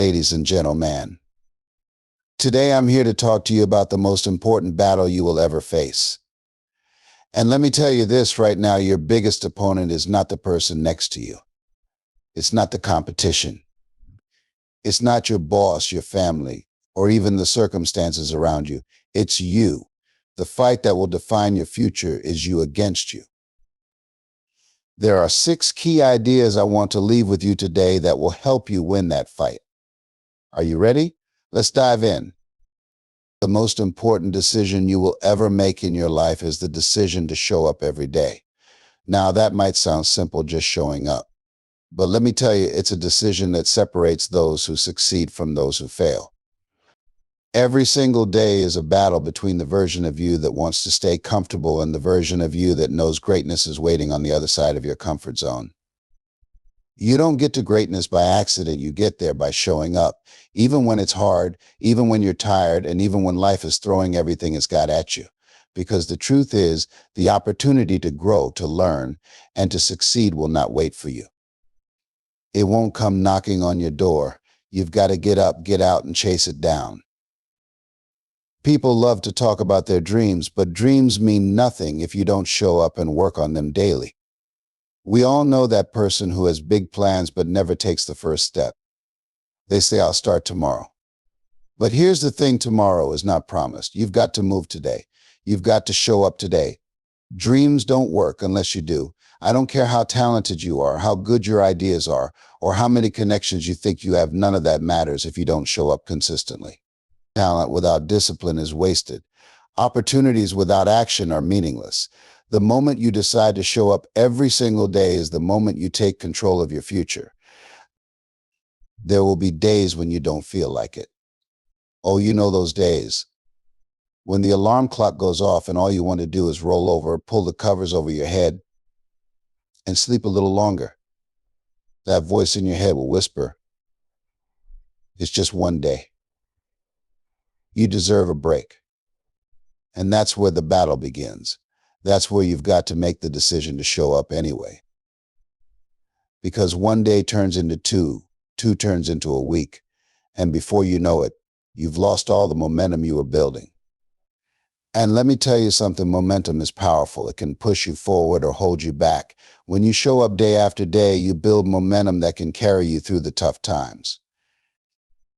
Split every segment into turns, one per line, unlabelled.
Ladies and gentlemen, today I'm here to talk to you about the most important battle you will ever face. And let me tell you this right now, your biggest opponent is not the person next to you. It's not the competition. It's not your boss, your family, or even the circumstances around you. It's you. The fight that will define your future is you against you. There are 6 key ideas I want to leave with you today that will help you win that fight. Are you ready? Let's dive in. The most important decision you will ever make in your life is the decision to show up every day. Now, that might sound simple, just showing up. But let me tell you, it's a decision that separates those who succeed from those who fail. Every single day is a battle between the version of you that wants to stay comfortable and the version of you that knows greatness is waiting on the other side of your comfort zone. You don't get to greatness by accident. You get there by showing up, even when it's hard, even when you're tired, and even when life is throwing everything it's got at you. Because the truth is, the opportunity to grow, to learn, and to succeed will not wait for you. It won't come knocking on your door. You've got to get up, get out, and chase it down. People love to talk about their dreams, but dreams mean nothing if you don't show up and work on them daily. We all know that person who has big plans but never takes the first step. They say, I'll start tomorrow. But here's the thing, tomorrow is not promised. You've got to move today. You've got to show up today. Dreams don't work unless you do. I don't care how talented you are, how good your ideas are, or how many connections you think you have. None of that matters if you don't show up consistently. Talent without discipline is wasted. Opportunities without action are meaningless. The moment you decide to show up every single day is the moment you take control of your future. There will be days when you don't feel like it. Oh, you know those days. When the alarm clock goes off and all you want to do is roll over, pull the covers over your head, and sleep a little longer. That voice in your head will whisper, it's just one day. You deserve a break. And that's where the battle begins. That's where you've got to make the decision to show up anyway. Because one day turns into two, two turns into a week, and before you know it, you've lost all the momentum you were building. And let me tell you something, momentum is powerful. It can push you forward or hold you back. When you show up day after day, you build momentum that can carry you through the tough times.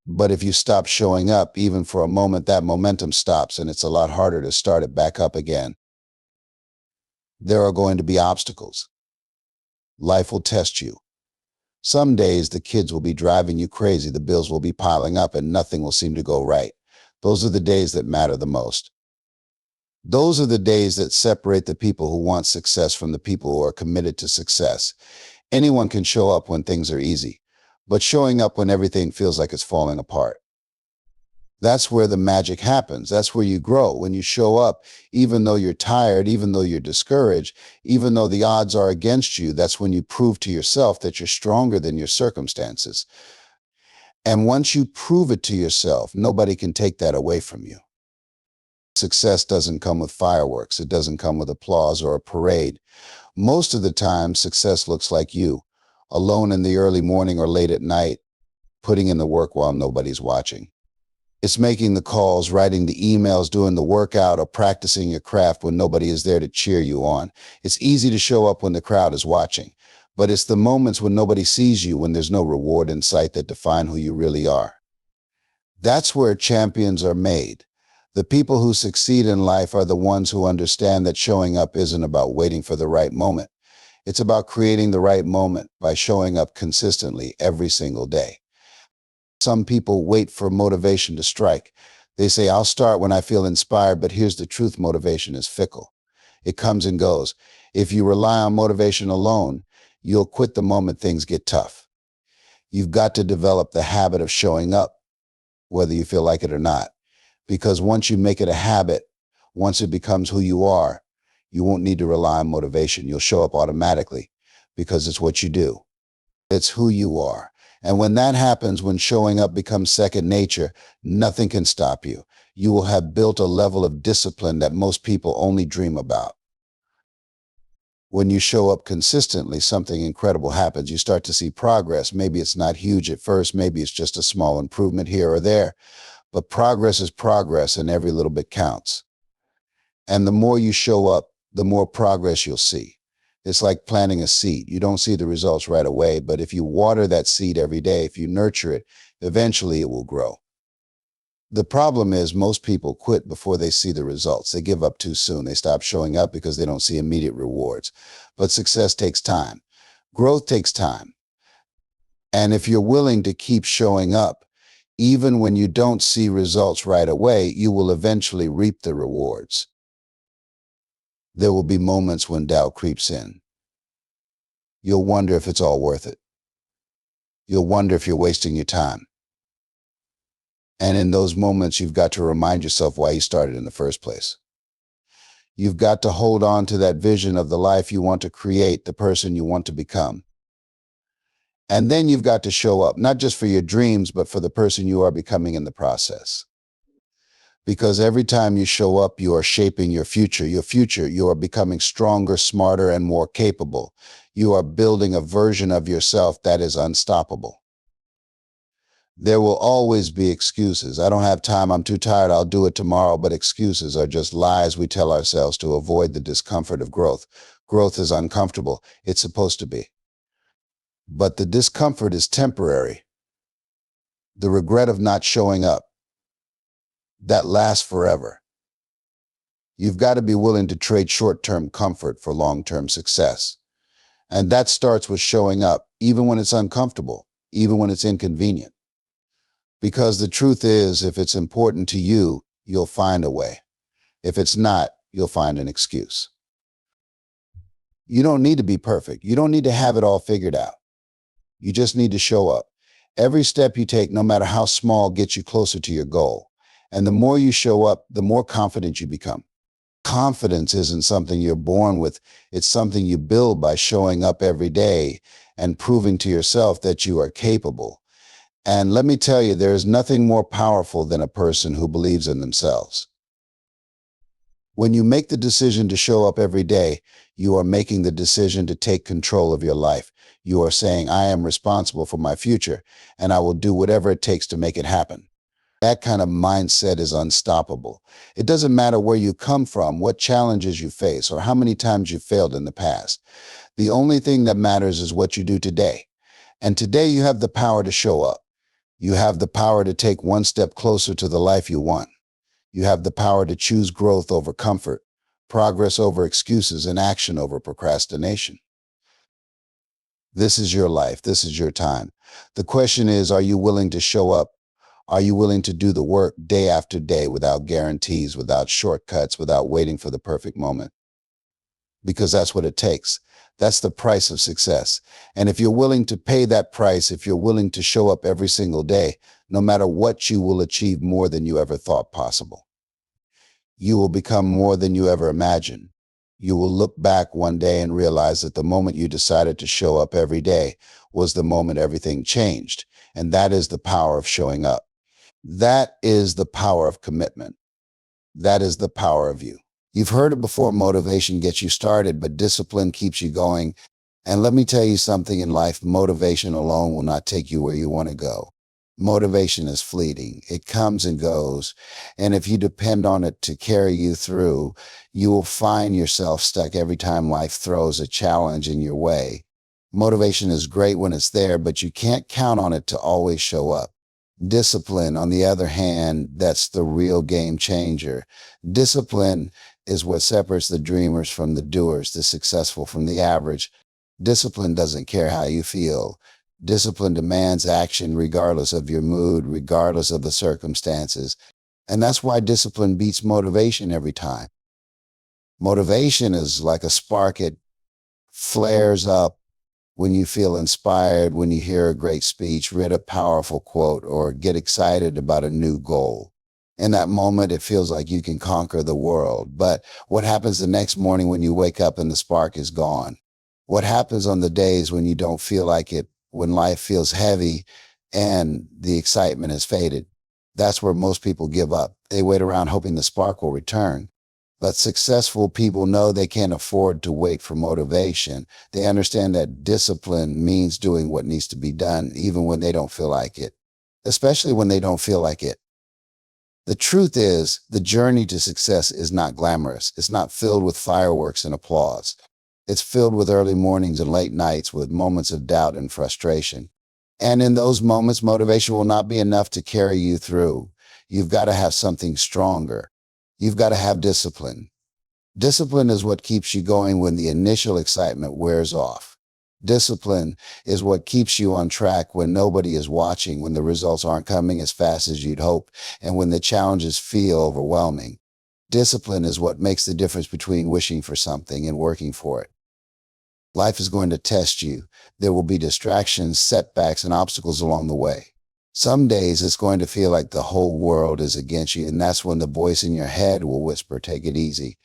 But if you stop showing up, even for a moment, that momentum stops, and it's a lot harder to start it back up again. There are going to be obstacles. Life will test you. Some days the kids will be driving you crazy, the bills will be piling up, and nothing will seem to go right. Those are the days that matter the most. Those are the days that separate the people who want success from the people who are committed to success. Anyone can show up when things are easy, but showing up when everything feels like it's falling apart. That's where the magic happens. That's where you grow. When you show up, even though you're tired, even though you're discouraged, even though the odds are against you, that's when you prove to yourself that you're stronger than your circumstances. And once you prove it to yourself, nobody can take that away from you. Success doesn't come with fireworks. It doesn't come with applause or a parade. Most of the time, success looks like you, alone in the early morning or late at night, putting in the work while nobody's watching. It's making the calls, writing the emails, doing the workout, or practicing your craft when nobody is there to cheer you on. It's easy to show up when the crowd is watching, but it's the moments when nobody sees you, when there's no reward in sight, that define who you really are. That's where champions are made. The people who succeed in life are the ones who understand that showing up isn't about waiting for the right moment. It's about creating the right moment by showing up consistently every single day. Some people wait for motivation to strike. They say, I'll start when I feel inspired, but here's the truth, motivation is fickle. It comes and goes. If you rely on motivation alone, you'll quit the moment things get tough. You've got to develop the habit of showing up, whether you feel like it or not. Because once you make it a habit, once it becomes who you are, you won't need to rely on motivation. You'll show up automatically because it's what you do. It's who you are. And when that happens, when showing up becomes second nature, nothing can stop you. You will have built a level of discipline that most people only dream about. When you show up consistently, something incredible happens. You start to see progress. Maybe it's not huge at first. Maybe it's just a small improvement here or there. But progress is progress, and every little bit counts. And the more you show up, the more progress you'll see. It's like planting a seed. You don't see the results right away, but if you water that seed every day, if you nurture it, eventually it will grow. The problem is most people quit before they see the results. They give up too soon. They stop showing up because they don't see immediate rewards. But success takes time. Growth takes time. And if you're willing to keep showing up, even when you don't see results right away, you will eventually reap the rewards. There will be moments when doubt creeps in. You'll wonder if it's all worth it. You'll wonder if you're wasting your time. And in those moments, you've got to remind yourself why you started in the first place. You've got to hold on to that vision of the life you want to create, the person you want to become. And then you've got to show up, not just for your dreams, but for the person you are becoming in the process. Because every time you show up, you are shaping your future. You are becoming stronger, smarter, and more capable. You are building a version of yourself that is unstoppable. There will always be excuses. I don't have time. I'm too tired. I'll do it tomorrow. But excuses are just lies we tell ourselves to avoid the discomfort of growth. Growth is uncomfortable. It's supposed to be. But the discomfort is temporary. The regret of not showing up, that lasts forever. You've got to be willing to trade short-term comfort for long-term success. And that starts with showing up, even when it's uncomfortable, even when it's inconvenient. Because the truth is, if it's important to you, you'll find a way. If it's not, you'll find an excuse. You don't need to be perfect. You don't need to have it all figured out. You just need to show up. Every step you take, no matter how small, gets you closer to your goal. And the more you show up, the more confident you become. Confidence isn't something you're born with. It's something you build by showing up every day and proving to yourself that you are capable. And let me tell you, there is nothing more powerful than a person who believes in themselves. When you make the decision to show up every day, you are making the decision to take control of your life. You are saying, I am responsible for my future, and I will do whatever it takes to make it happen. That kind of mindset is unstoppable. It doesn't matter where you come from, what challenges you face, or how many times you failed in the past. The only thing that matters is what you do today. And today you have the power to show up. You have the power to take one step closer to the life you want. You have the power to choose growth over comfort, progress over excuses, and action over procrastination. This is your life. This is your time. The question is, are you willing to show up? Are you willing to do the work day after day without guarantees, without shortcuts, without waiting for the perfect moment? Because that's what it takes. That's the price of success. And if you're willing to pay that price, if you're willing to show up every single day, no matter what, you will achieve more than you ever thought possible. You will become more than you ever imagined. You will look back one day and realize that the moment you decided to show up every day was the moment everything changed. And that is the power of showing up. That is the power of commitment. That is the power of you. You've heard it before, motivation gets you started, but discipline keeps you going. And let me tell you something in life, motivation alone will not take you where you want to go. Motivation is fleeting. It comes and goes. And if you depend on it to carry you through, you will find yourself stuck every time life throws a challenge in your way. Motivation is great when it's there, but you can't count on it to always show up. Discipline, on the other hand, that's the real game changer. Discipline is what separates the dreamers from the doers, the successful from the average. Discipline doesn't care how you feel. Discipline demands action regardless of your mood, regardless of the circumstances. And that's why discipline beats motivation every time. Motivation is like a spark. It flares up when you feel inspired, when you hear a great speech, read a powerful quote, or get excited about a new goal. In that moment, it feels like you can conquer the world. But what happens the next morning when you wake up and the spark is gone? What happens on the days when you don't feel like it, when life feels heavy and the excitement has faded? That's where most people give up. They wait around hoping the spark will return. But successful people know they can't afford to wait for motivation. They understand that discipline means doing what needs to be done, even when they don't feel like it, especially when they don't feel like it. The truth is, the journey to success is not glamorous. It's not filled with fireworks and applause. It's filled with early mornings and late nights, with moments of doubt and frustration. And in those moments, motivation will not be enough to carry you through. You've got to have something stronger. You've got to have discipline. Discipline is what keeps you going when the initial excitement wears off. Discipline is what keeps you on track when nobody is watching, when the results aren't coming as fast as you'd hope, and when the challenges feel overwhelming. Discipline is what makes the difference between wishing for something and working for it. Life is going to test you. There will be distractions, setbacks, and obstacles along the way. Some days it's going to feel like the whole world is against you, and that's when the voice in your head will whisper, "Take it easy.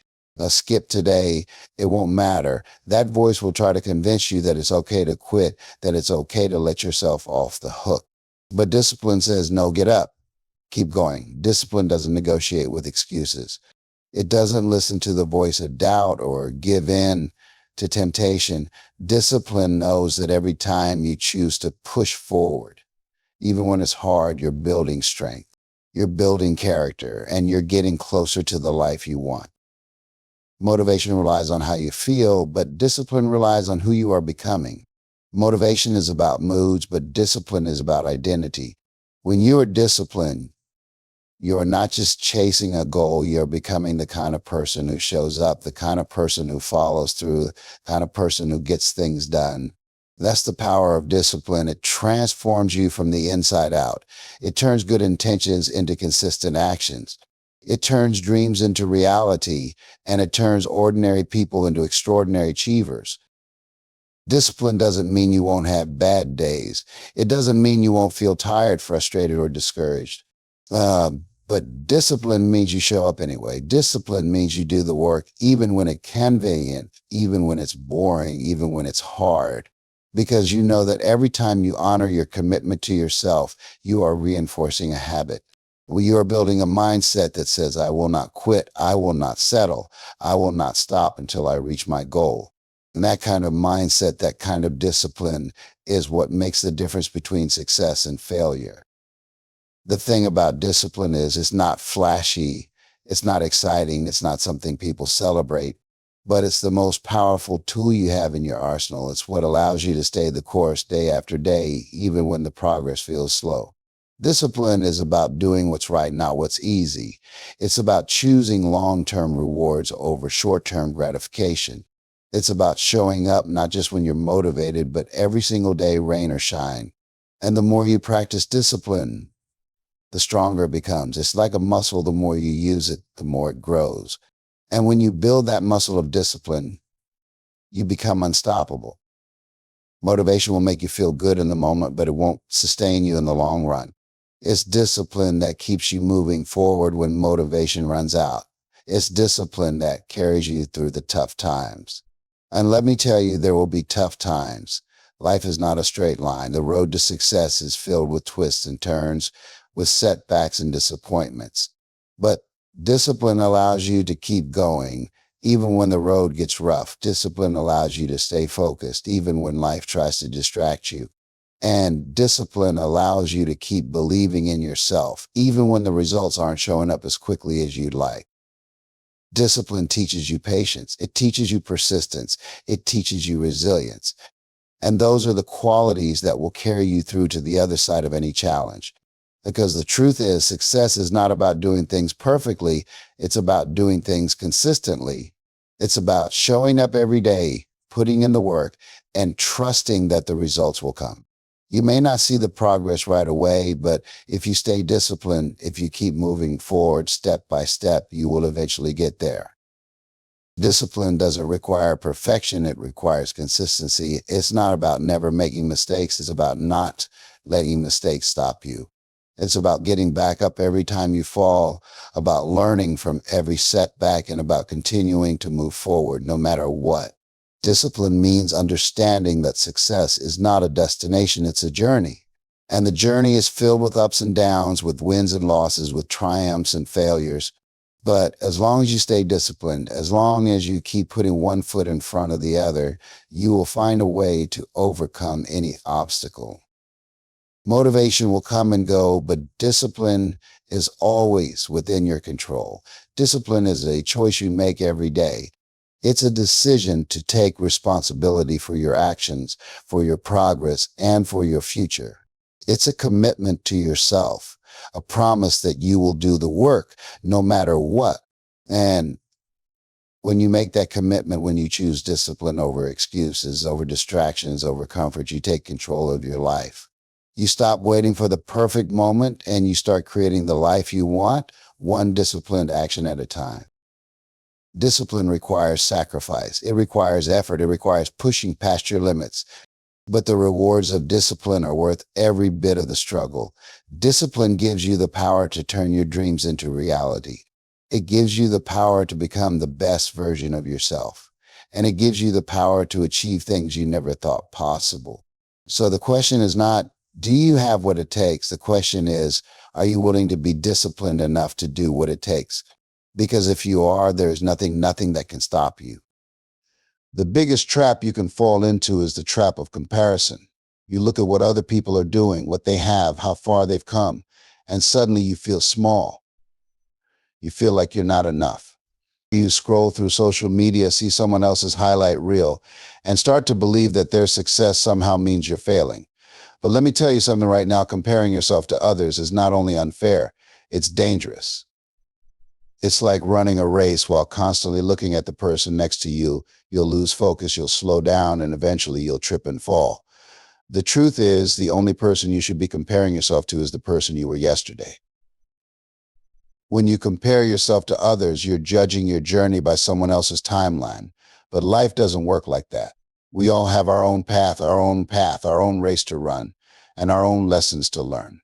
Skip today. It won't matter." That voice will try to convince you that it's okay to quit, that it's okay to let yourself off the hook. But discipline says, no, get up. Keep going. Discipline doesn't negotiate with excuses. It doesn't listen to the voice of doubt or give in to temptation. Discipline knows that every time you choose to push forward, even when it's hard, you're building strength, you're building character, and you're getting closer to the life you want. Motivation relies on how you feel, but discipline relies on who you are becoming. Motivation is about moods, but discipline is about identity. When you are disciplined, you are not just chasing a goal, you're becoming the kind of person who shows up, the kind of person who follows through, the kind of person who gets things done. That's the power of discipline. It transforms you from the inside out. It turns good intentions into consistent actions. It turns dreams into reality, and it turns ordinary people into extraordinary achievers. Discipline doesn't mean you won't have bad days. It doesn't mean you won't feel tired, frustrated, or discouraged. But discipline means you show up anyway. Discipline means you do the work even when it's convenient, even when it's boring, even when it's hard. Because you know that every time you honor your commitment to yourself, you are reinforcing a habit. You are building a mindset that says, I will not quit, I will not settle, I will not stop until I reach my goal. And that kind of mindset, that kind of discipline is what makes the difference between success and failure. The thing about discipline is it's not flashy, it's not exciting, it's not something people celebrate, but it's the most powerful tool you have in your arsenal. It's what allows you to stay the course day after day, even when the progress feels slow. Discipline is about doing what's right, not what's easy. It's about choosing long-term rewards over short-term gratification. It's about showing up not just when you're motivated, but every single day, rain or shine. And the more you practice discipline, the stronger it becomes. It's like a muscle. The more you use it, the more it grows. And when you build that muscle of discipline, you become unstoppable. Motivation will make you feel good in the moment, but it won't sustain you in the long run. It's discipline that keeps you moving forward when motivation runs out. It's discipline that carries you through the tough times. And let me tell you, there will be tough times. Life is not a straight line. The road to success is filled with twists and turns, with setbacks and disappointments. But discipline allows you to keep going, even when the road gets rough. Discipline allows you to stay focused, even when life tries to distract you. And discipline allows you to keep believing in yourself, even when the results aren't showing up as quickly as you'd like. Discipline teaches you patience. It teaches you persistence. It teaches you resilience. And those are the qualities that will carry you through to the other side of any challenge. Because the truth is, success is not about doing things perfectly. It's about doing things consistently. It's about showing up every day, putting in the work, and trusting that the results will come. You may not see the progress right away, but if you stay disciplined, if you keep moving forward step by step, you will eventually get there. Discipline doesn't require perfection. It requires consistency. It's not about never making mistakes. It's about not letting mistakes stop you. It's about getting back up every time you fall, about learning from every setback, and about continuing to move forward no matter what. Discipline means understanding that success is not a destination, it's a journey. And the journey is filled with ups and downs, with wins and losses, with triumphs and failures. But as long as you stay disciplined, as long as you keep putting one foot in front of the other, you will find a way to overcome any obstacle. Motivation will come and go, but discipline is always within your control. Discipline is a choice you make every day. It's a decision to take responsibility for your actions, for your progress, and for your future. It's a commitment to yourself, a promise that you will do the work no matter what. And when you make that commitment, when you choose discipline over excuses, over distractions, over comfort, you take control of your life. You stop waiting for the perfect moment and you start creating the life you want, one disciplined action at a time. Discipline requires sacrifice. It requires effort. It requires pushing past your limits. But the rewards of discipline are worth every bit of the struggle. Discipline gives you the power to turn your dreams into reality. It gives you the power to become the best version of yourself. And it gives you the power to achieve things you never thought possible. So the question is not, do you have what it takes? The question is, are you willing to be disciplined enough to do what it takes? Because if you are, there's nothing that can stop you. The biggest trap you can fall into is the trap of comparison. You look at what other people are doing, what they have, how far they've come, and suddenly you feel small. You feel like you're not enough. You scroll through social media, see someone else's highlight reel, and start to believe that their success somehow means you're failing. But let me tell you something right now, comparing yourself to others is not only unfair, it's dangerous. It's like running a race while constantly looking at the person next to you. You'll lose focus, you'll slow down, and eventually you'll trip and fall. The truth is, the only person you should be comparing yourself to is the person you were yesterday. When you compare yourself to others, you're judging your journey by someone else's timeline. But life doesn't work like that. We all have our own path, our own race to run, and our own lessons to learn.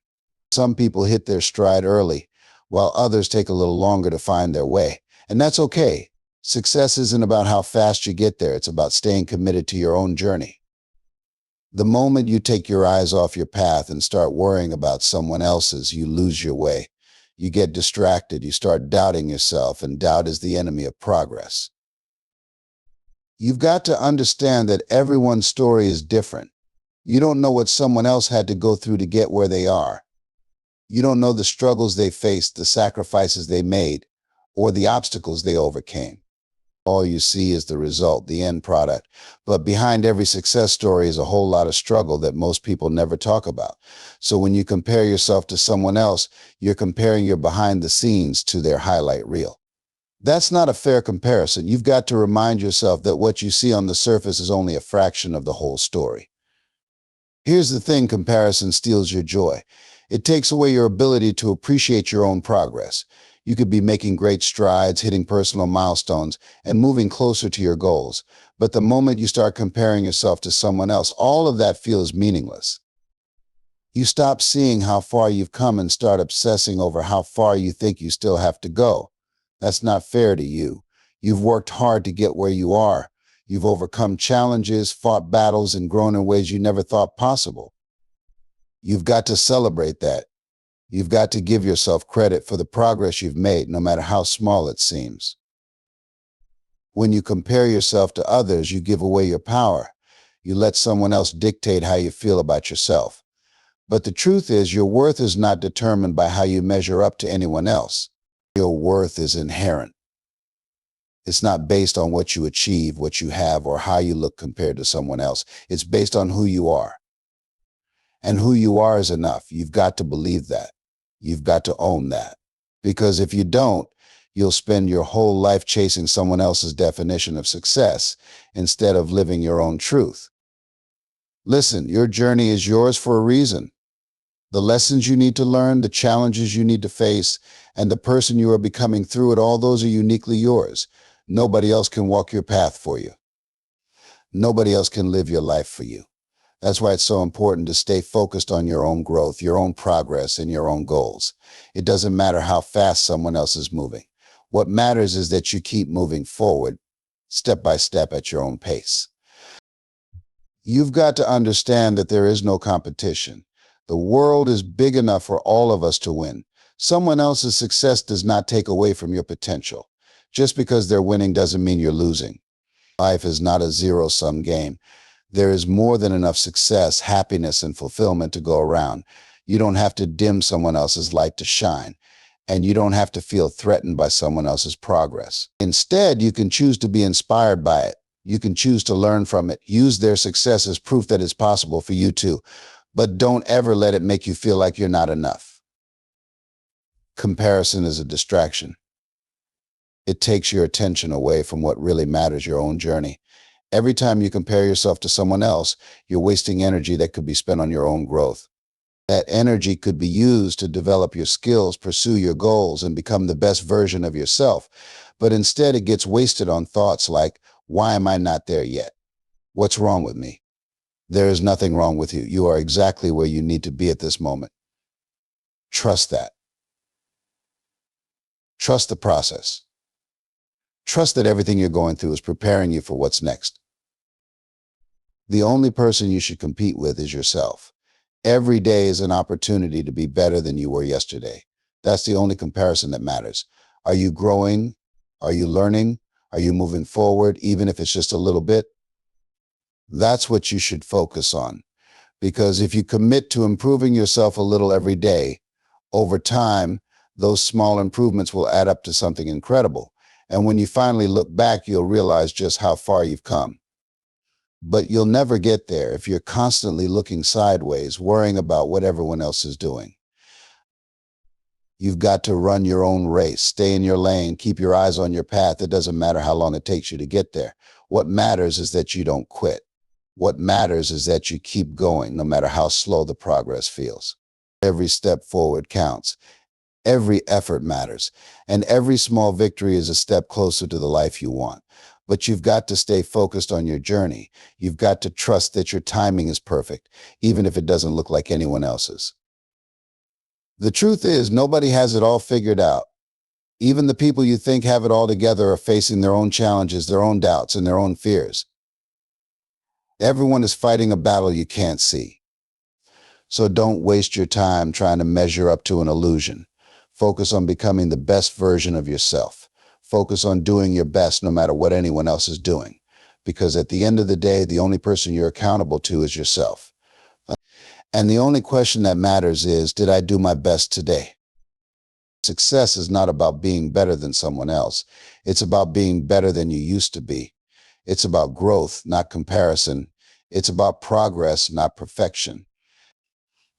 Some people hit their stride early, while others take a little longer to find their way. And that's okay. Success isn't about how fast you get there. It's about staying committed to your own journey. The moment you take your eyes off your path and start worrying about someone else's, you lose your way. You get distracted. You start doubting yourself, and doubt is the enemy of progress. You've got to understand that everyone's story is different. You don't know what someone else had to go through to get where they are. You don't know the struggles they faced, the sacrifices they made, or the obstacles they overcame. All you see is the result, the end product. But behind every success story is a whole lot of struggle that most people never talk about. So when you compare yourself to someone else, you're comparing your behind the scenes to their highlight reel. That's not a fair comparison. You've got to remind yourself that what you see on the surface is only a fraction of the whole story. Here's the thing: comparison steals your joy. It takes away your ability to appreciate your own progress. You could be making great strides, hitting personal milestones, and moving closer to your goals. But the moment you start comparing yourself to someone else, all of that feels meaningless. You stop seeing how far you've come and start obsessing over how far you think you still have to go. That's not fair to you. You've worked hard to get where you are. You've overcome challenges, fought battles, and grown in ways you never thought possible. You've got to celebrate that. You've got to give yourself credit for the progress you've made, no matter how small it seems. When you compare yourself to others, you give away your power. You let someone else dictate how you feel about yourself. But the truth is, your worth is not determined by how you measure up to anyone else. Your worth is inherent. It's not based on what you achieve, what you have, or how you look compared to someone else. It's based on who you are. And who you are is enough. You've got to believe that. You've got to own that. Because if you don't, you'll spend your whole life chasing someone else's definition of success instead of living your own truth. Listen, your journey is yours for a reason. The lessons you need to learn, the challenges you need to face, and the person you are becoming through it, all those are uniquely yours. Nobody else can walk your path for you. Nobody else can live your life for you. That's why it's so important to stay focused on your own growth, your own progress, and your own goals. It doesn't matter how fast someone else is moving. What matters is that you keep moving forward, step by step at your own pace. You've got to understand that there is no competition. The world is big enough for all of us to win. Someone else's success does not take away from your potential. Just because they're winning doesn't mean you're losing. Life is not a zero-sum game. There is more than enough success, happiness, and fulfillment to go around. You don't have to dim someone else's light to shine, and you don't have to feel threatened by someone else's progress. Instead, you can choose to be inspired by it. You can choose to learn from it. Use their success as proof that it's possible for you too. But don't ever let it make you feel like you're not enough. Comparison is a distraction. It takes your attention away from what really matters, your own journey. Every time you compare yourself to someone else, you're wasting energy that could be spent on your own growth. That energy could be used to develop your skills, pursue your goals, and become the best version of yourself. But instead, it gets wasted on thoughts like, why am I not there yet? What's wrong with me? There is nothing wrong with you. You are exactly where you need to be at this moment. Trust that. Trust the process. Trust that everything you're going through is preparing you for what's next. The only person you should compete with is yourself. Every day is an opportunity to be better than you were yesterday. That's the only comparison that matters. Are you growing? Are you learning? Are you moving forward, even if it's just a little bit? That's what you should focus on. Because if you commit to improving yourself a little every day, over time, those small improvements will add up to something incredible. And when you finally look back, you'll realize just how far you've come. But you'll never get there if you're constantly looking sideways, worrying about what everyone else is doing. You've got to run your own race, stay in your lane, keep your eyes on your path. It doesn't matter how long it takes you to get there. What matters is that you don't quit. What matters is that you keep going, no matter how slow the progress feels. Every step forward counts. Every effort matters. And every small victory is a step closer to the life you want. But you've got to stay focused on your journey. You've got to trust that your timing is perfect, even if it doesn't look like anyone else's. The truth is, nobody has it all figured out. Even the people you think have it all together are facing their own challenges, their own doubts, and their own fears. Everyone is fighting a battle you can't see. So don't waste your time trying to measure up to an illusion. Focus on becoming the best version of yourself. Focus on doing your best no matter what anyone else is doing. Because at the end of the day, the only person you're accountable to is yourself. And the only question that matters is, did I do my best today? Success is not about being better than someone else. It's about being better than you used to be. It's about growth, not comparison. It's about progress, not perfection.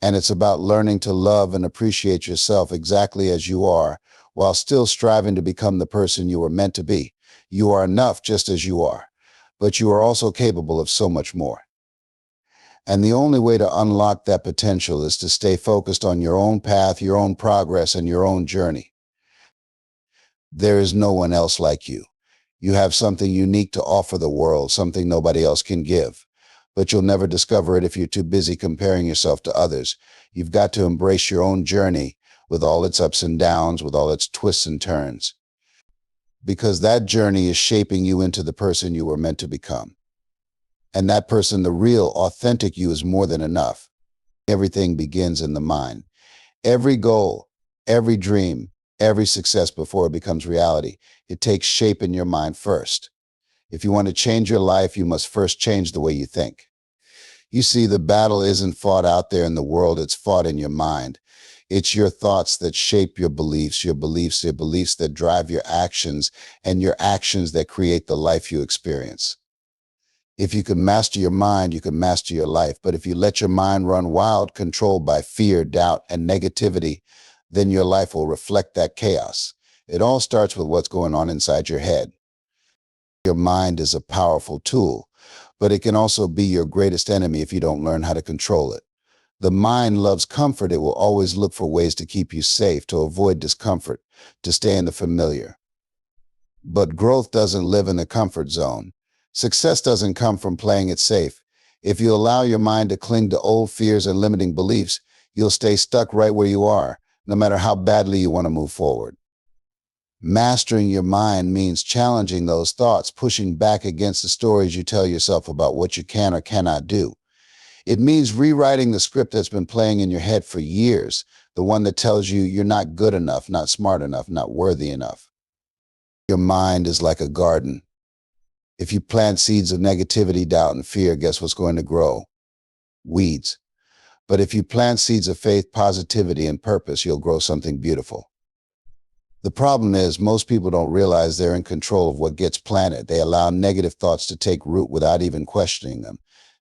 And it's about learning to love and appreciate yourself exactly as you are, while still striving to become the person you were meant to be. You are enough just as you are, but you are also capable of so much more. And the only way to unlock that potential is to stay focused on your own path, your own progress, and your own journey. There is no one else like you. You have something unique to offer the world, something nobody else can give. But you'll never discover it if you're too busy comparing yourself to others. You've got to embrace your own journey with all its ups and downs, with all its twists and turns. Because that journey is shaping you into the person you were meant to become. And that person, the real, authentic you, is more than enough. Everything begins in the mind. Every goal, every dream, every success before it becomes reality, it takes shape in your mind first. If you want to change your life, you must first change the way you think. You see, the battle isn't fought out there in the world, it's fought in your mind. It's your thoughts that shape your beliefs that drive your actions, and your actions that create the life you experience. If you can master your mind, you can master your life. But if you let your mind run wild, controlled by fear, doubt, and negativity, then your life will reflect that chaos. It all starts with what's going on inside your head. Your mind is a powerful tool, but it can also be your greatest enemy if you don't learn how to control it. The mind loves comfort. It will always look for ways to keep you safe, to avoid discomfort, to stay in the familiar. But growth doesn't live in the comfort zone. Success doesn't come from playing it safe. If you allow your mind to cling to old fears and limiting beliefs, you'll stay stuck right where you are, no matter how badly you want to move forward. Mastering your mind means challenging those thoughts, pushing back against the stories you tell yourself about what you can or cannot do. It means rewriting the script that's been playing in your head for years, the one that tells you you're not good enough, not smart enough, not worthy enough. Your mind is like a garden. If you plant seeds of negativity, doubt, and fear, guess what's going to grow? Weeds. But if you plant seeds of faith, positivity, and purpose, you'll grow something beautiful. The problem is most people don't realize they're in control of what gets planted. They allow negative thoughts to take root without even questioning them.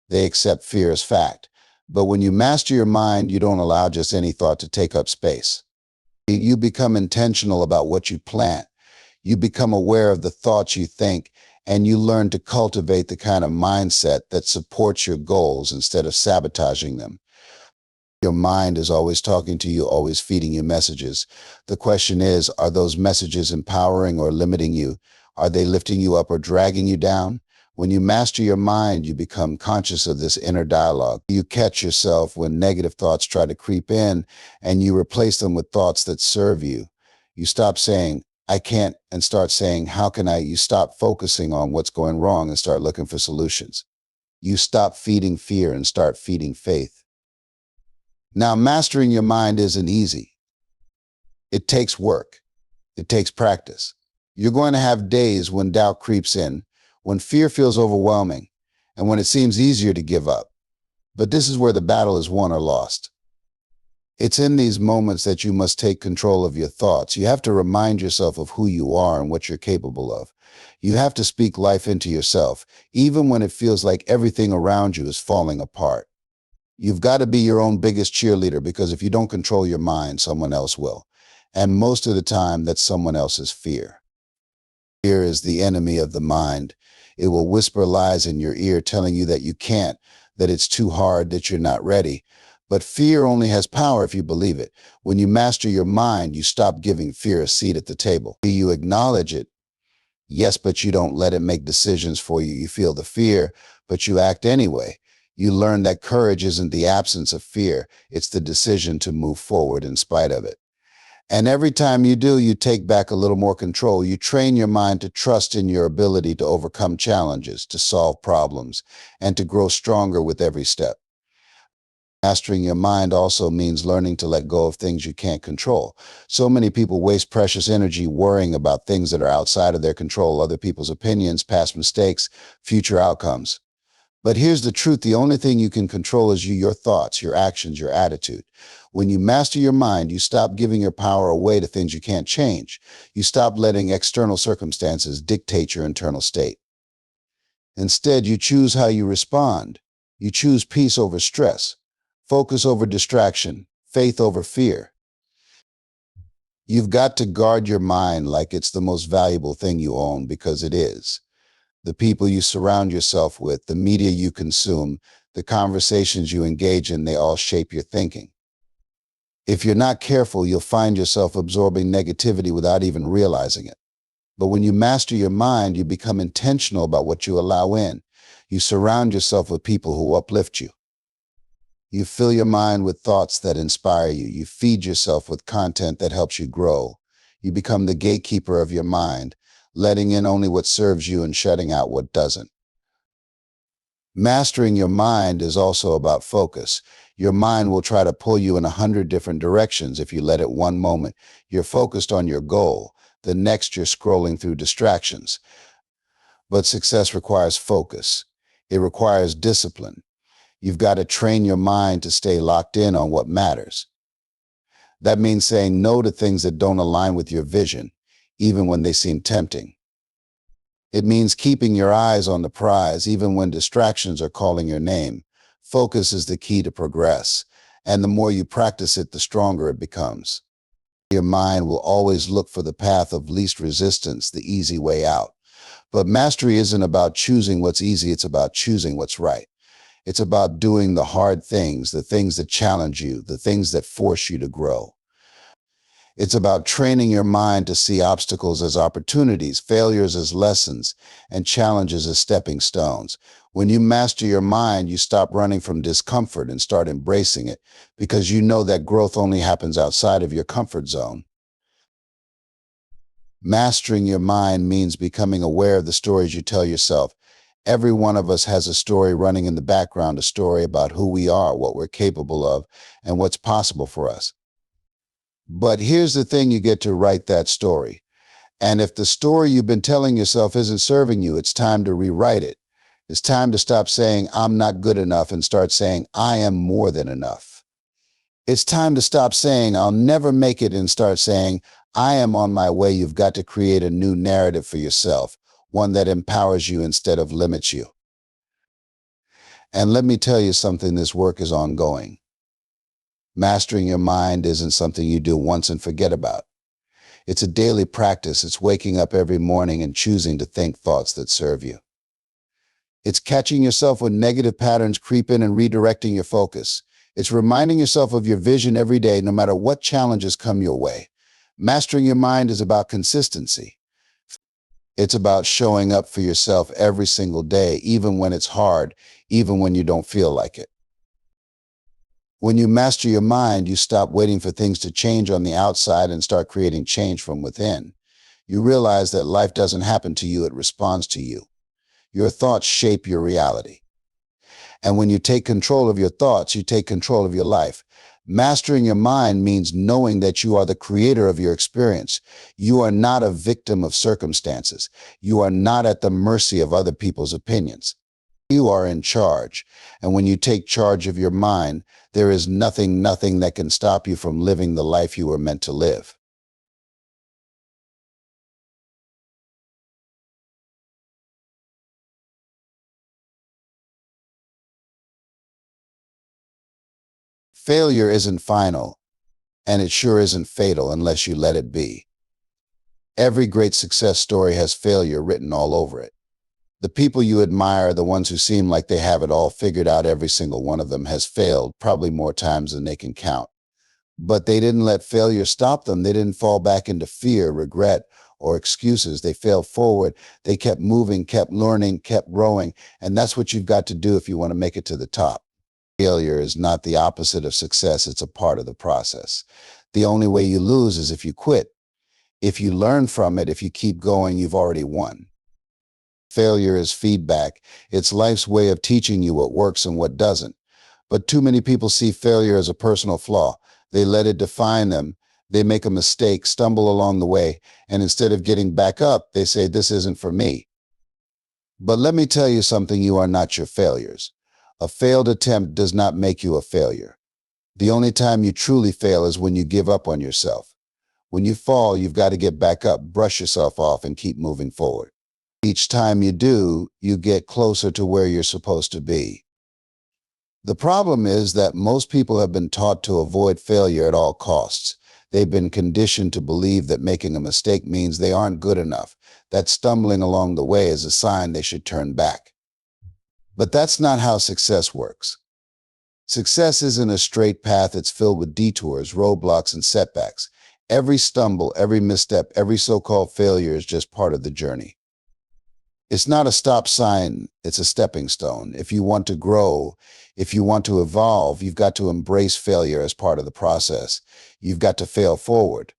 They accept fear as fact. But when you master your mind, you don't allow just any thought to take up space. You become intentional about what you plant. You become aware of the thoughts you think, and you learn to cultivate the kind of mindset that supports your goals instead of sabotaging them. Your mind is always talking to you, always feeding you messages. The question is, are those messages empowering or limiting you? Are they lifting you up or dragging you down? When you master your mind, you become conscious of this inner dialogue. You catch yourself when negative thoughts try to creep in, and you replace them with thoughts that serve you. You stop saying, I can't, and start saying, how can I? You stop focusing on what's going wrong and start looking for solutions. You stop feeding fear and start feeding faith. Now, mastering your mind isn't easy. It takes work. It takes practice. You're going to have days when doubt creeps in, when fear feels overwhelming, and when it seems easier to give up. But this is where the battle is won or lost. It's in these moments that you must take control of your thoughts. You have to remind yourself of who you are and what you're capable of. You have to speak life into yourself, even when it feels like everything around you is falling apart. You've got to be your own biggest cheerleader, because if you don't control your mind, someone else will. And most of the time, that's someone else's fear. Fear is the enemy of the mind. It will whisper lies in your ear telling you that you can't, that it's too hard, that you're not ready. But fear only has power if you believe it. When you master your mind, you stop giving fear a seat at the table. You acknowledge it. Yes, but you don't let it make decisions for you. You feel the fear, but you act anyway. You learn that courage isn't the absence of fear. It's the decision to move forward in spite of it. And every time you do, you take back a little more control. You train your mind to trust in your ability to overcome challenges, to solve problems, and to grow stronger with every step. Mastering your mind also means learning to let go of things you can't control. So many people waste precious energy worrying about things that are outside of their control, other people's opinions, past mistakes, future outcomes. But here's the truth. The only thing you can control is you, your thoughts, your actions, your attitude. When you master your mind, you stop giving your power away to things you can't change. You stop letting external circumstances dictate your internal state. Instead, you choose how you respond. You choose peace over stress, focus over distraction, faith over fear. You've got to guard your mind like it's the most valuable thing you own, because it is. The people you surround yourself with, the media you consume, the conversations you engage in, they all shape your thinking. If you're not careful, you'll find yourself absorbing negativity without even realizing it. But when you master your mind, you become intentional about what you allow in. You surround yourself with people who uplift you. You fill your mind with thoughts that inspire you. You feed yourself with content that helps you grow. You become the gatekeeper of your mind, letting in only what serves you and shutting out what doesn't. Mastering your mind is also about focus. Your mind will try to pull you in 100 different directions. If you let it one moment, you're focused on your goal. The next, you're scrolling through distractions. But success requires focus. It requires discipline. You've got to train your mind to stay locked in on what matters. That means saying no to things that don't align with your vision, even when they seem tempting. It means keeping your eyes on the prize, even when distractions are calling your name. Focus is the key to progress, and the more you practice it, the stronger it becomes. Your mind will always look for the path of least resistance, the easy way out. But mastery isn't about choosing what's easy, it's about choosing what's right. It's about doing the hard things, the things that challenge you, the things that force you to grow. It's about training your mind to see obstacles as opportunities, failures as lessons, and challenges as stepping stones. When you master your mind, you stop running from discomfort and start embracing it, because you know that growth only happens outside of your comfort zone. Mastering your mind means becoming aware of the stories you tell yourself. Every one of us has a story running in the background, a story about who we are, what we're capable of, and what's possible for us. But here's the thing, you get to write that story. And if the story you've been telling yourself isn't serving you, it's time to rewrite it. It's time to stop saying, I'm not good enough, and start saying, I am more than enough. It's time to stop saying, I'll never make it, and start saying, I am on my way. You've got to create a new narrative for yourself, one that empowers you instead of limits you. And let me tell you something, this work is ongoing. Mastering your mind isn't something you do once and forget about. It's a daily practice. It's waking up every morning and choosing to think thoughts that serve you. It's catching yourself when negative patterns creep in and redirecting your focus. It's reminding yourself of your vision every day, no matter what challenges come your way. Mastering your mind is about consistency. It's about showing up for yourself every single day, even when it's hard, even when you don't feel like it. When you master your mind, you stop waiting for things to change on the outside and start creating change from within. You realize that life doesn't happen to you, it responds to you. Your thoughts shape your reality. And when you take control of your thoughts, you take control of your life. Mastering your mind means knowing that you are the creator of your experience. You are not a victim of circumstances. You are not at the mercy of other people's opinions. You are in charge. And when you take charge of your mind, there is nothing that can stop you from living the life you were meant to live. Failure isn't final, and it sure isn't fatal unless you let it be. Every great success story has failure written all over it. The people you admire, the ones who seem like they have it all figured out, every single one of them has failed, probably more times than they can count. But they didn't let failure stop them. They didn't fall back into fear, regret, or excuses. They failed forward. They kept moving, kept learning, kept growing. And that's what you've got to do if you want to make it to the top. Failure is not the opposite of success. It's a part of the process. The only way you lose is if you quit. If you learn from it, if you keep going, you've already won. Failure is feedback. It's life's way of teaching you what works and what doesn't. But too many people see failure as a personal flaw. They let it define them. They make a mistake, stumble along the way, and instead of getting back up, they say, this isn't for me. But let me tell you something, you are not your failures. A failed attempt does not make you a failure. The only time you truly fail is when you give up on yourself. When you fall, you've got to get back up, brush yourself off, and keep moving forward. Each time you do, you get closer to where you're supposed to be. The problem is that most people have been taught to avoid failure at all costs. They've been conditioned to believe that making a mistake means they aren't good enough, that stumbling along the way is a sign they should turn back. But that's not how success works. Success isn't a straight path. It's filled with detours, roadblocks, and setbacks. Every stumble, every misstep, every so-called failure is just part of the journey. It's not a stop sign, it's a stepping stone. If you want to grow, if you want to evolve, you've got to embrace failure as part of the process. You've got to fail forward.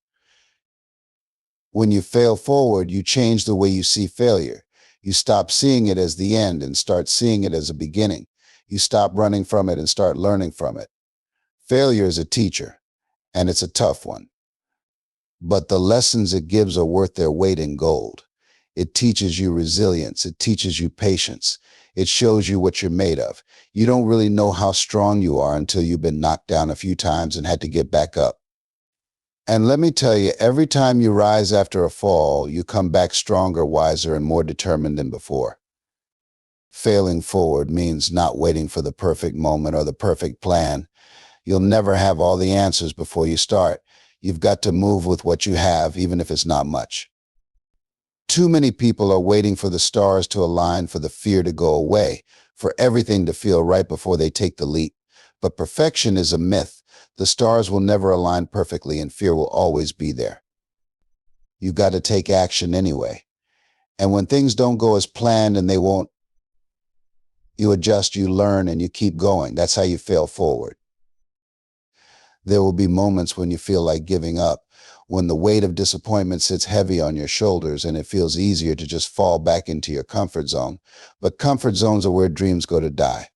When you fail forward, you change the way you see failure. You stop seeing it as the end and start seeing it as a beginning. You stop running from it and start learning from it. Failure is a teacher, and it's a tough one. But the lessons it gives are worth their weight in gold. It teaches you resilience. It teaches you patience. It shows you what you're made of. You don't really know how strong you are until you've been knocked down a few times and had to get back up. And let me tell you, every time you rise after a fall, you come back stronger, wiser, and more determined than before. Failing forward means not waiting for the perfect moment or the perfect plan. You'll never have all the answers before you start. You've got to move with what you have, even if it's not much. Too many people are waiting for the stars to align, for the fear to go away, for everything to feel right before they take the leap. But perfection is a myth. The stars will never align perfectly, and fear will always be there. You've got to take action anyway. And when things don't go as planned, and they won't, you adjust, you learn, and you keep going. That's how you fail forward. There will be moments when you feel like giving up, when the weight of disappointment sits heavy on your shoulders and it feels easier to just fall back into your comfort zone. But comfort zones are where dreams go to die.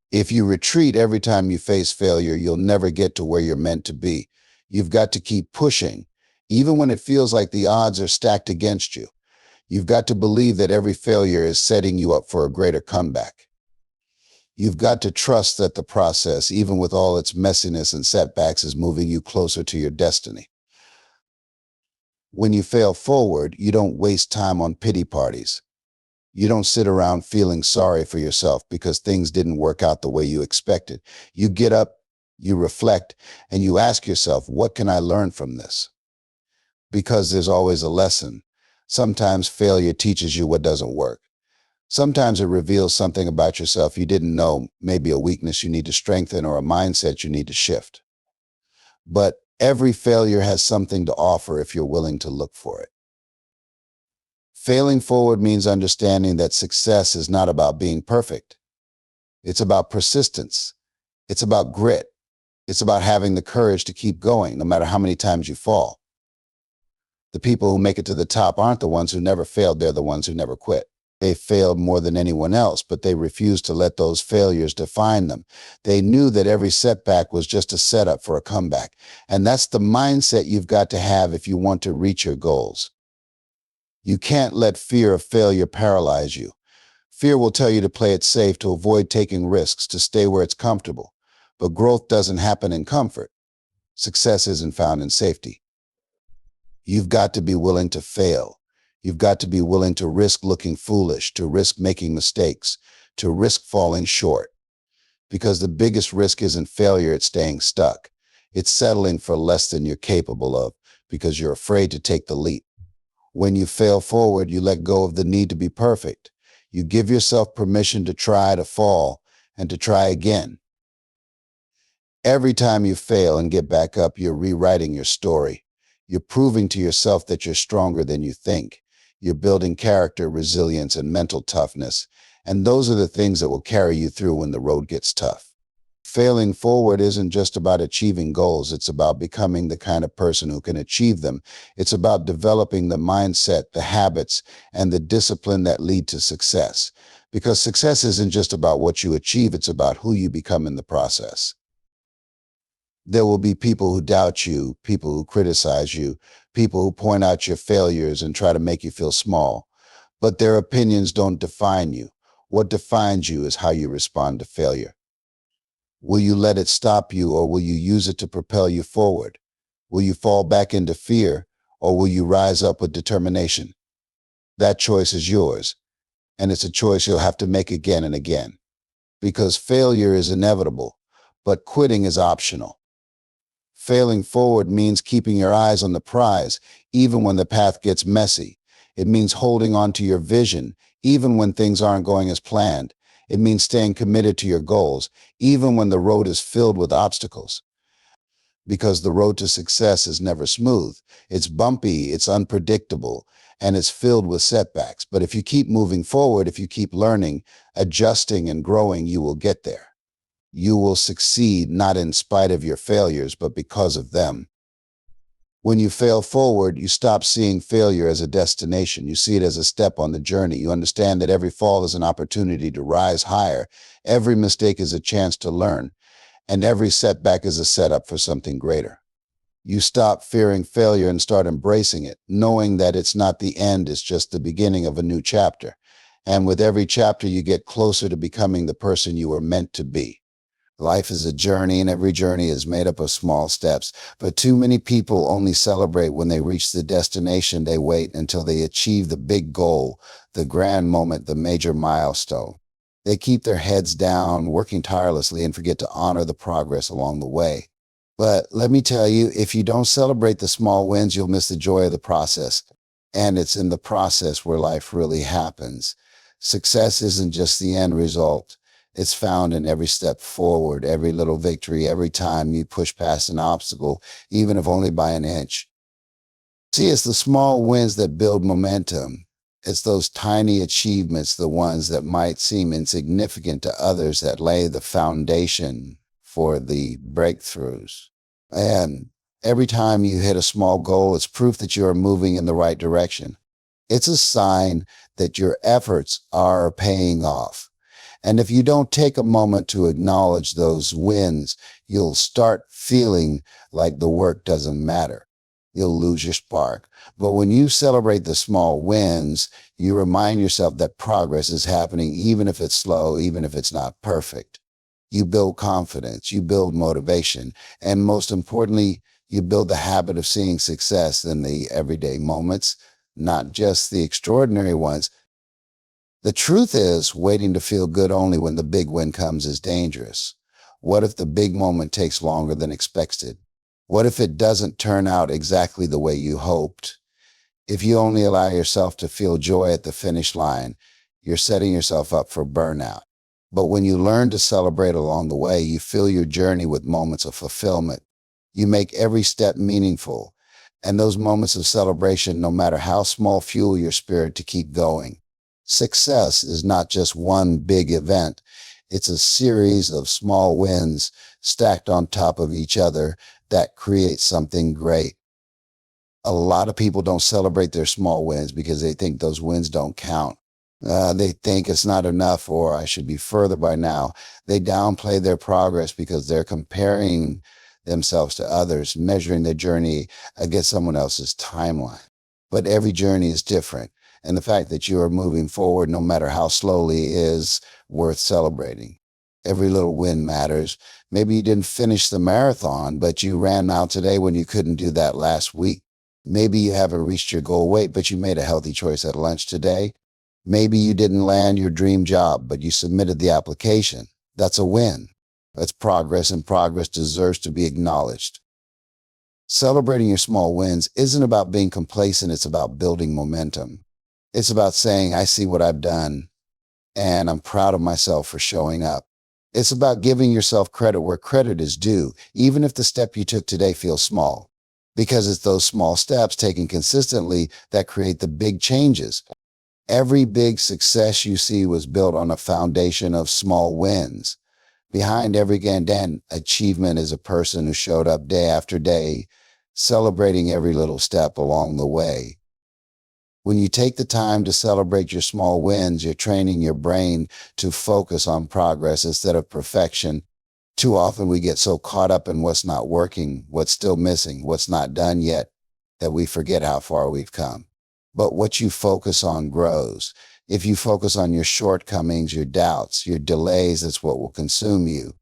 If you retreat every time you face failure, you'll never get to where you're meant to be. You've got to keep pushing, even when it feels like the odds are stacked against you. You've got to believe that every failure is setting you up for a greater comeback. You've got to trust that the process, even with all its messiness and setbacks, is moving you closer to your destiny. When you fail forward, you don't waste time on pity parties. You don't sit around feeling sorry for yourself because things didn't work out the way you expected. You get up, you reflect, and you ask yourself, what can I learn from this? Because there's always a lesson. Sometimes failure teaches you what doesn't work. Sometimes it reveals something about yourself you didn't know, maybe a weakness you need to strengthen or a mindset you need to shift. But every failure has something to offer if you're willing to look for it. Failing forward means understanding that success is not about being perfect. It's about persistence. It's about grit. It's about having the courage to keep going, no matter how many times you fall. The people who make it to the top aren't the ones who never failed, they're the ones who never quit. They failed more than anyone else, but they refused to let those failures define them. They knew that every setback was just a setup for a comeback. And that's the mindset you've got to have if you want to reach your goals. You can't let fear of failure paralyze you. Fear will tell you to play it safe, to avoid taking risks, to stay where it's comfortable. But growth doesn't happen in comfort. Success isn't found in safety. You've got to be willing to fail. You've got to be willing to risk looking foolish, to risk making mistakes, to risk falling short. Because the biggest risk isn't failure, it's staying stuck. It's settling for less than you're capable of because you're afraid to take the leap. When you fail forward, you let go of the need to be perfect. You give yourself permission to try, to fall, and to try again. Every time you fail and get back up, you're rewriting your story. You're proving to yourself that you're stronger than you think. You're building character, resilience, and mental toughness. And those are the things that will carry you through when the road gets tough. Failing forward isn't just about achieving goals. It's about becoming the kind of person who can achieve them. It's about developing the mindset, the habits, and the discipline that lead to success. Because success isn't just about what you achieve, it's about who you become in the process. There will be people who doubt you, people who criticize you, people who point out your failures and try to make you feel small. But their opinions don't define you. What defines you is how you respond to failure. Will you let it stop you, or will you use it to propel you forward? Will you fall back into fear, or will you rise up with determination? That choice is yours, and it's a choice you'll have to make again and again. Because failure is inevitable, but quitting is optional. Failing forward means keeping your eyes on the prize, even when the path gets messy. It means holding on to your vision, even when things aren't going as planned. It means staying committed to your goals, even when the road is filled with obstacles. Because the road to success is never smooth. It's bumpy, it's unpredictable, and it's filled with setbacks. But if you keep moving forward, if you keep learning, adjusting, and growing, you will get there. You will succeed not in spite of your failures, but because of them. When you fail forward, you stop seeing failure as a destination. You see it as a step on the journey. You understand that every fall is an opportunity to rise higher. Every mistake is a chance to learn. And every setback is a setup for something greater. You stop fearing failure and start embracing it, knowing that it's not the end, it's just the beginning of a new chapter. And with every chapter, you get closer to becoming the person you were meant to be. Life is a journey, and every journey is made up of small steps. But too many people only celebrate when they reach the destination. They wait until they achieve the big goal, the grand moment, the major milestone. They keep their heads down, working tirelessly, and forget to honor the progress along the way. But let me tell you, if you don't celebrate the small wins, you'll miss the joy of the process. And it's in the process where life really happens. Success isn't just the end result. It's found in every step forward, every little victory, every time you push past an obstacle, even if only by an inch. See, it's the small wins that build momentum. It's those tiny achievements, the ones that might seem insignificant to others, that lay the foundation for the breakthroughs. And every time you hit a small goal, it's proof that you are moving in the right direction. It's a sign that your efforts are paying off. And if you don't take a moment to acknowledge those wins, you'll start feeling like the work doesn't matter. You'll lose your spark. But when you celebrate the small wins, you remind yourself that progress is happening, even if it's slow, even if it's not perfect. You build confidence, you build motivation, and most importantly, you build the habit of seeing success in the everyday moments, not just the extraordinary ones. The truth is, waiting to feel good only when the big win comes is dangerous. What if the big moment takes longer than expected? What if it doesn't turn out exactly the way you hoped? If you only allow yourself to feel joy at the finish line, you're setting yourself up for burnout. But when you learn to celebrate along the way, you fill your journey with moments of fulfillment. You make every step meaningful. And those moments of celebration, no matter how small, fuel your spirit to keep going. Success is not just one big event. It's a series of small wins stacked on top of each other that create something great. A lot of people don't celebrate their small wins because they think those wins don't count. They think it's not enough or I should be further by now. They downplay their progress because they're comparing themselves to others, measuring their journey against someone else's timeline. But every journey is different. And the fact that you are moving forward, no matter how slowly, is worth celebrating. Every little win matters. Maybe you didn't finish the marathon, but you ran out today when you couldn't do that last week. Maybe you haven't reached your goal weight, but you made a healthy choice at lunch today. Maybe you didn't land your dream job, but you submitted the application. That's a win. That's progress, and progress deserves to be acknowledged. Celebrating your small wins isn't about being complacent. It's about building momentum. It's about saying, I see what I've done, and I'm proud of myself for showing up. It's about giving yourself credit where credit is due, even if the step you took today feels small. Because it's those small steps taken consistently that create the big changes. Every big success you see was built on a foundation of small wins. Behind every grand achievement is a person who showed up day after day, celebrating every little step along the way. When you take the time to celebrate your small wins, you're training your brain to focus on progress instead of perfection. Too often we get so caught up in what's not working, what's still missing, what's not done yet, that we forget how far we've come. But what you focus on grows. If you focus on your shortcomings, your doubts, your delays, that's what will consume you.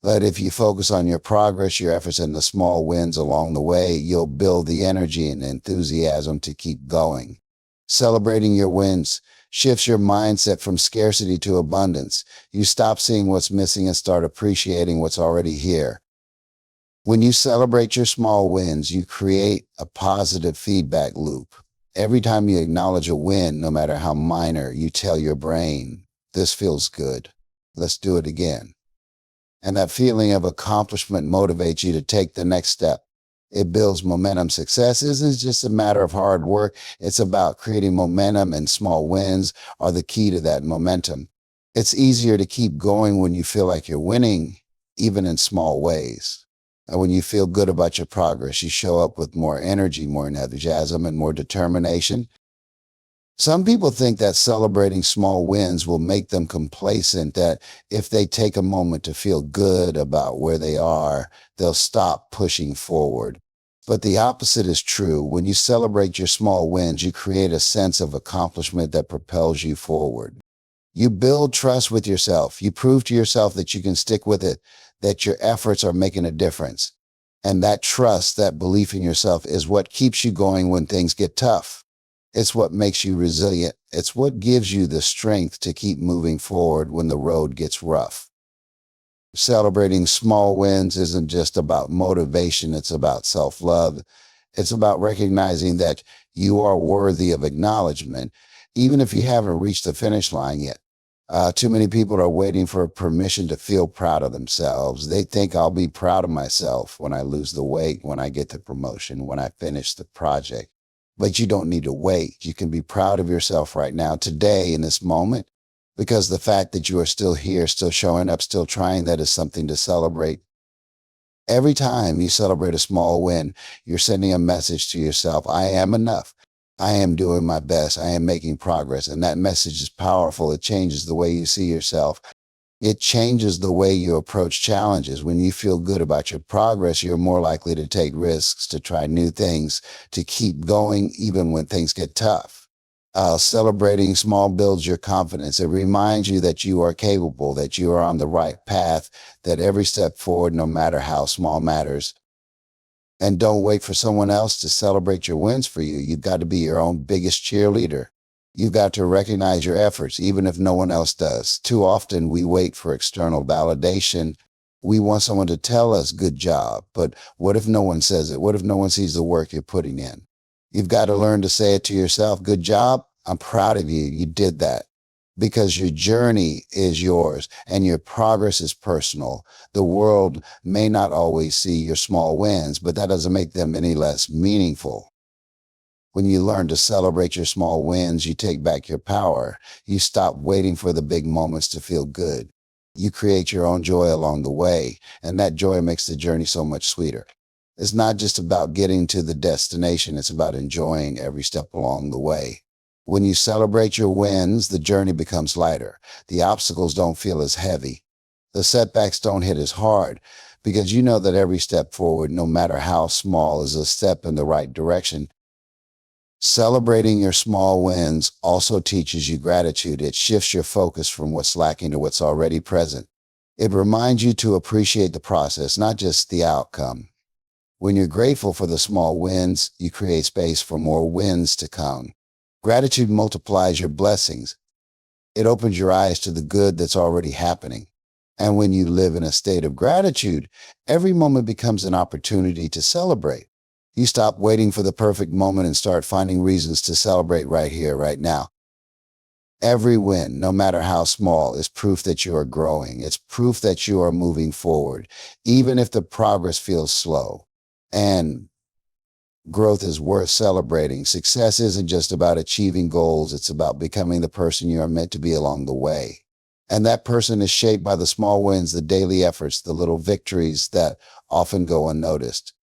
But if you focus on your progress, your efforts, and the small wins along the way, you'll build the energy and enthusiasm to keep going. Celebrating your wins shifts your mindset from scarcity to abundance. You stop seeing what's missing and start appreciating what's already here. When you celebrate your small wins, you create a positive feedback loop. Every time you acknowledge a win, no matter how minor, you tell your brain, this feels good. Let's do it again. And that feeling of accomplishment motivates you to take the next step. It builds momentum. Success isn't just a matter of hard work. It's about creating momentum, and small wins are the key to that momentum. It's easier to keep going when you feel like you're winning, even in small ways. And when you feel good about your progress, you show up with more energy, more enthusiasm, and more determination. Some people think that celebrating small wins will make them complacent, that if they take a moment to feel good about where they are, they'll stop pushing forward. But the opposite is true. When you celebrate your small wins, you create a sense of accomplishment that propels you forward. You build trust with yourself. You prove to yourself that you can stick with it, that your efforts are making a difference. And that trust, that belief in yourself, is what keeps you going when things get tough. It's what makes you resilient. It's what gives you the strength to keep moving forward when the road gets rough. Celebrating small wins isn't just about motivation. It's about self-love. It's about recognizing that you are worthy of acknowledgement, even if you haven't reached the finish line yet. Too many people are waiting for permission to feel proud of themselves. They think I'll be proud of myself when I lose the weight, when I get the promotion, when I finish the project. But you don't need to wait. You can be proud of yourself right now, today, in this moment, because the fact that you are still here, still showing up, still trying, that is something to celebrate. Every time you celebrate a small win, you're sending a message to yourself. I am enough. I am doing my best. I am making progress. And that message is powerful. It changes the way you see yourself. It changes the way you approach challenges. When you feel good about your progress, you're more likely to take risks, to try new things, to keep going even when things get tough. Celebrating small builds your confidence. It reminds you that you are capable, that you are on the right path, that every step forward, no matter how small, matters. And don't wait for someone else to celebrate your wins for you. You've got to be your own biggest cheerleader. You've got to recognize your efforts, even if no one else does. Too often we wait for external validation. We want someone to tell us good job, but what if no one says it? What if no one sees the work you're putting in? You've got to learn to say it to yourself. Good job. I'm proud of you. You did that, because your journey is yours and your progress is personal. The world may not always see your small wins, but that doesn't make them any less meaningful. When you learn to celebrate your small wins, you take back your power. You stop waiting for the big moments to feel good. You create your own joy along the way, and that joy makes the journey so much sweeter. It's not just about getting to the destination, it's about enjoying every step along the way. When you celebrate your wins, the journey becomes lighter. The obstacles don't feel as heavy. The setbacks don't hit as hard, because you know that every step forward, no matter how small, is a step in the right direction. Celebrating your small wins also teaches you gratitude. It shifts your focus from what's lacking to what's already present. It reminds you to appreciate the process, not just the outcome. When you're grateful for the small wins, you create space for more wins to come. Gratitude multiplies your blessings. It opens your eyes to the good that's already happening. And when you live in a state of gratitude, every moment becomes an opportunity to celebrate. You stop waiting for the perfect moment and start finding reasons to celebrate right here, right now. Every win, no matter how small, is proof that you are growing. It's proof that you are moving forward, even if the progress feels slow. And growth is worth celebrating. Success isn't just about achieving goals, it's about becoming the person you are meant to be along the way. And that person is shaped by the small wins, the daily efforts, the little victories that often go unnoticed.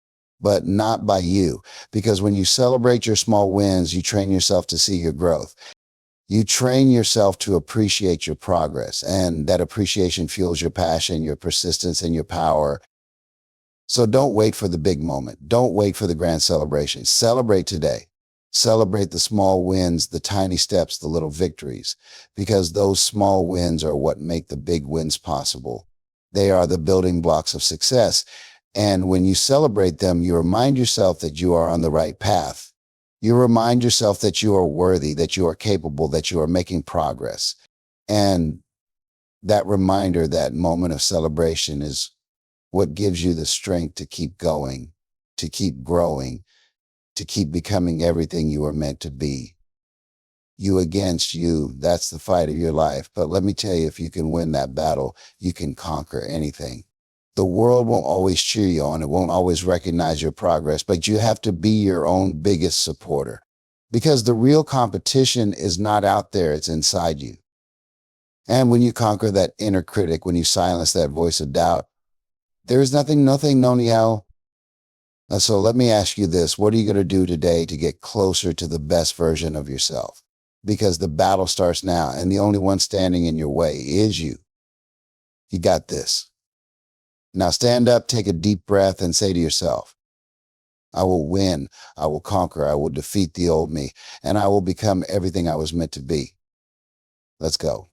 But not by you, because when you celebrate your small wins, you train yourself to see your growth. You train yourself to appreciate your progress, and that appreciation fuels your passion, your persistence, and your power. So don't wait for the big moment. Don't wait for the grand celebration. Celebrate today. Celebrate the small wins, the tiny steps, the little victories, because those small wins are what make the big wins possible. They are the building blocks of success. And when you celebrate them, you remind yourself that you are on the right path. You remind yourself that you are worthy, that you are capable, that you are making progress. And that reminder, that moment of celebration, is what gives you the strength to keep going, to keep growing, to keep becoming everything you are meant to be. You against you, that's the fight of your life. But let me tell you, if you can win that battle, you can conquer anything. The world won't always cheer you on. It won't always recognize your progress, but you have to be your own biggest supporter, because the real competition is not out there. It's inside you. And when you conquer that inner critic, when you silence that voice of doubt, there is nothing, no. So let me ask you this. What are you going to do today to get closer to the best version of yourself? Because the battle starts now, and the only one standing in your way is you. You got this. Now stand up, take a deep breath, and say to yourself, I will win, I will conquer, I will defeat the old me, and I will become everything I was meant to be. Let's go.